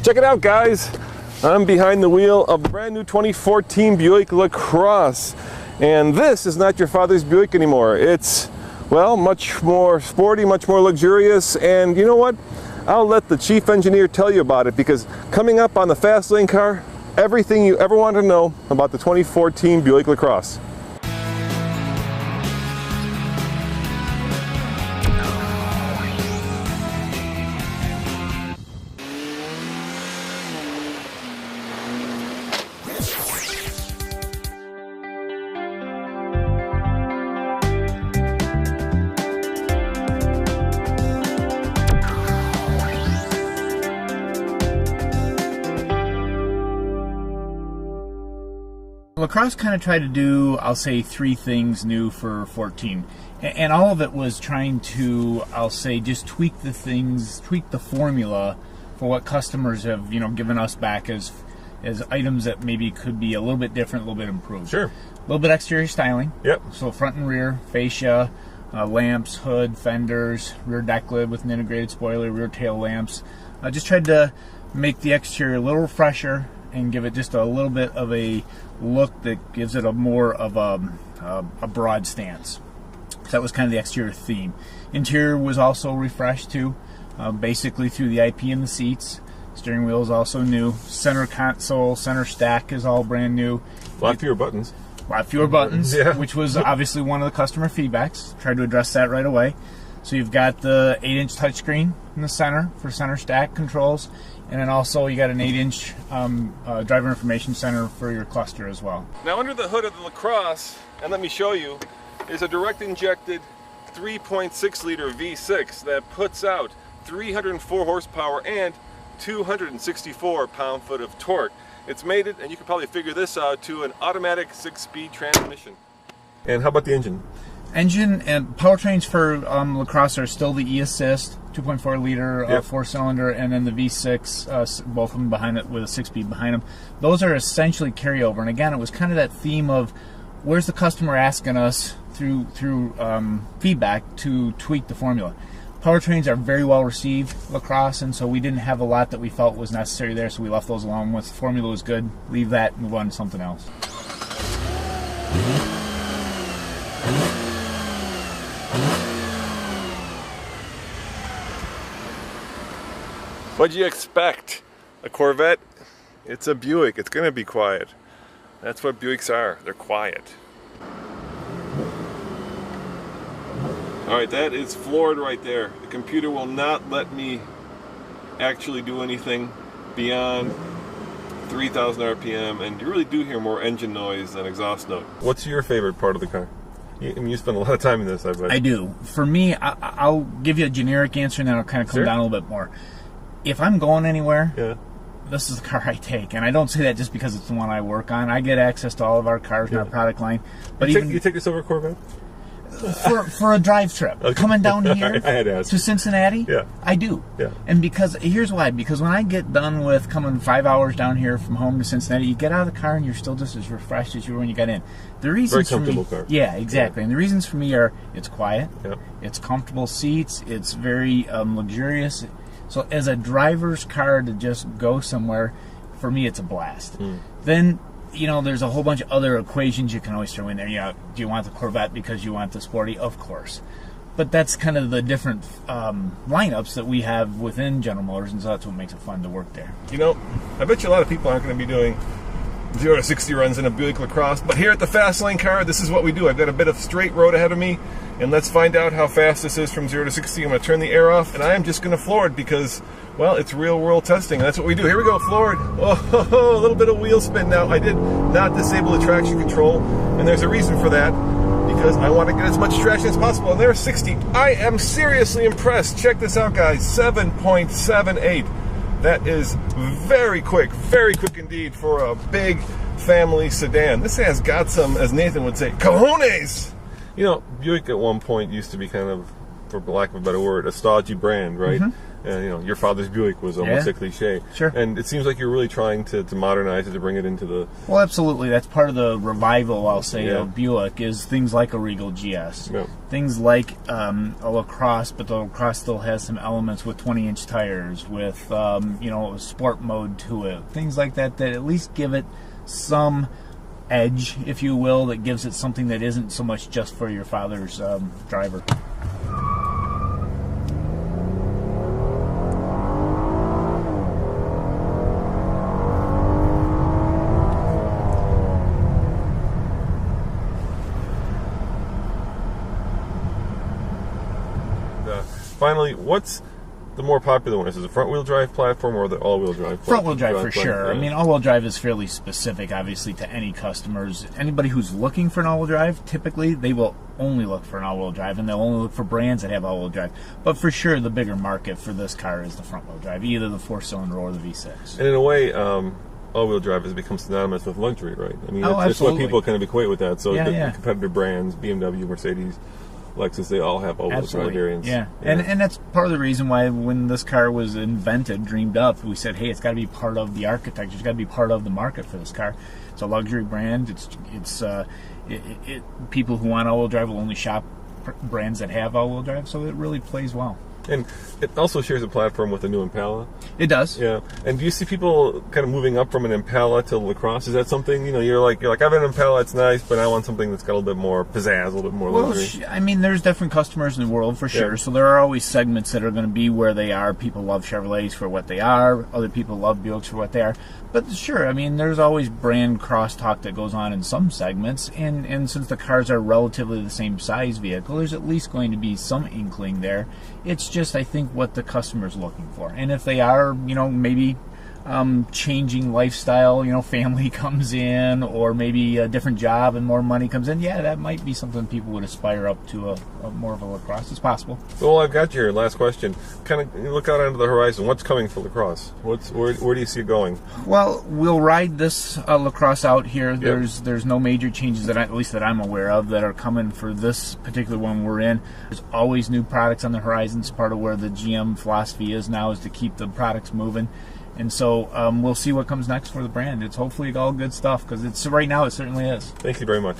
Check it out, guys. I'm behind the wheel of the brand new 2014 Buick LaCrosse. And this is not your father's Buick anymore. It's, well, much more sporty, much more luxurious. And you know what? I'll let the chief engineer tell you about it, because coming up on the Fast Lane car, everything you ever wanted to know about the 2014 Buick LaCrosse. LaCrosse kind of tried to do, I'll say, three things new for 14. And all of it was trying to, I'll say, just tweak the things, tweak the formula for what customers have, given us back as items that maybe could be a little bit different, a little bit improved. Sure. A little bit exterior styling. Yep. So front and rear, fascia, lamps, hood, fenders, rear deck lid with an integrated spoiler, rear tail lamps. I just tried to make the exterior a little fresher and give it just a little bit of a look that gives it a more of a broad stance. So that was kind of the exterior theme. Interior was also refreshed too, basically through the IP in the seats. Steering wheel is also new. Center console, center stack is all brand new. A lot fewer buttons. A lot fewer buttons, yeah. Which was obviously one of the customer feedbacks. Tried to address that right away. So you've got the 8-inch touchscreen in the center for center stack controls. And then also you got an 8-inch driver information center for your cluster as well. Now under the hood of the LaCrosse, and let me show you, is a direct injected 3.6 liter V6 that puts out 304 horsepower and 264 pound-foot of torque. It's mated, and you can probably figure this out, to an automatic 6-speed transmission. And how about the engine? Engine and powertrains for LaCrosse are still the E-Assist, 2.4 liter, yep. 4-cylinder, and then the V6, both of them behind it with a 6-speed behind them. Those are essentially carryover. And again, it was kind of that theme of where's the customer asking us through feedback to tweak the formula. Powertrains are very well received, LaCrosse, and so we didn't have a lot that we felt was necessary there, so we left those alone. Once the formula was good, leave that, move on to something else. What'd you expect? A Corvette? It's a Buick. It's gonna be quiet. That's what Buicks are. They're quiet. Alright, that is floored right there. The computer will not let me actually do anything beyond 3,000 RPM, and you really do hear more engine noise than exhaust note. What's your favorite part of the car? You spend a lot of time in this, I bet. I do. For me, I'll give you a generic answer and then I'll kind of come down a little bit more. If I'm going anywhere, yeah, this is the car I take, and I don't say that just because it's the one I work on. I get access to all of our cars in our product line. But you take this over Corvette? For a drive trip, coming down here I had to ask. to Cincinnati, yeah, I do. Yeah. And here's why. Because when I get done with coming 5 hours down here from home to Cincinnati, you get out of the car and you're still just as refreshed as you were when you got in. The reasons very comfortable car. Yeah, exactly. Yeah. And the reasons for me are it's quiet, yeah, it's comfortable seats, it's very luxurious. So as a driver's car to just go somewhere, for me it's a blast. Then, there's a whole bunch of other equations you can always throw in there. Do you want the Corvette because you want the sporty? Of course. But that's kind of the different lineups that we have within General Motors, and so that's what makes it fun to work there. I bet you a lot of people aren't going to be doing 0 to 60 runs in a Buick LaCrosse, but here at the Fast Lane car, this is what we do. I've got a bit of straight road ahead of me, and let's find out how fast this is from 0 to 60. I'm going to turn the air off, and I am just going to floor it because, well, it's real world testing, and that's what we do. Here we go, floored. Oh, a little bit of wheel spin now. I did not disable the traction control, and there's a reason for that, because I want to get as much traction as possible, and there's 60. I am seriously impressed. Check this out, guys, 7.78. That is very quick indeed for a big family sedan. This has got some, as Nathan would say, cojones! Buick at one point used to be kind of, for lack of a better word, a stodgy brand, right? And your father's Buick was almost a cliche. Sure. And it seems like you're really trying to modernize it, to bring it into the... Well, absolutely. That's part of the revival, I'll say, of Buick, is things like a Regal GS. Yeah. Things like a LaCrosse, but the LaCrosse still has some elements with 20-inch tires, with, a sport mode to it. Things like that at least give it some edge, if you will, that gives it something that isn't so much just for your father's driver. Finally, what's the more popular one? Is it the front-wheel drive platform or the all-wheel drive platform? Front-wheel drive for sure. Yeah. I mean, all-wheel drive is fairly specific, obviously, to any customers. Anybody who's looking for an all-wheel drive, typically, they will only look for an all-wheel drive, and they'll only look for brands that have all-wheel drive. But for sure, the bigger market for this car is the front-wheel drive, either the 4-cylinder or the V6. And in a way, all-wheel drive has become synonymous with luxury, right? I mean, it's what people kind of equate with that. So the competitor brands, BMW, Mercedes, Lexus, they all have all-wheel drive variants. Yeah. And that's part of the reason why when this car was invented, dreamed up, we said, hey, it's got to be part of the architecture. It's got to be part of the market for this car. It's a luxury brand. People who want all-wheel drive will only shop brands that have all-wheel drive, so it really plays well. And it also shares a platform with the new Impala. It does. Yeah. And do you see people kind of moving up from an Impala to LaCrosse? Is that something, you're like, I have an Impala, it's nice, but I want something that's got a little bit more pizzazz, a little bit more luxury. I mean, there's different customers in the world for sure. So there are always segments that are going to be where they are. People love Chevrolets for what they are. Other people love Buicks for what they are. But sure, I mean, there's always brand crosstalk that goes on in some segments. And since the cars are relatively the same size vehicle, there's at least going to be some inkling there. It's just, I think, what the customer's looking for. And if they are, maybe changing lifestyle, family comes in, or maybe a different job and more money comes in, that might be something people would aspire up to a more of a LaCrosse. It's possible. Well, I've got your last question. Kind of look out onto the horizon. What's coming for LaCrosse? Where do you see it going? Well, we'll ride this LaCrosse out here. There's no major changes at least that I'm aware of that are coming for this particular one we're in. There's always new products on the horizon. It's part of where the GM philosophy is now, is to keep the products moving. And so we'll see what comes next for the brand. It's hopefully all good stuff, because right now it certainly is. Thank you very much.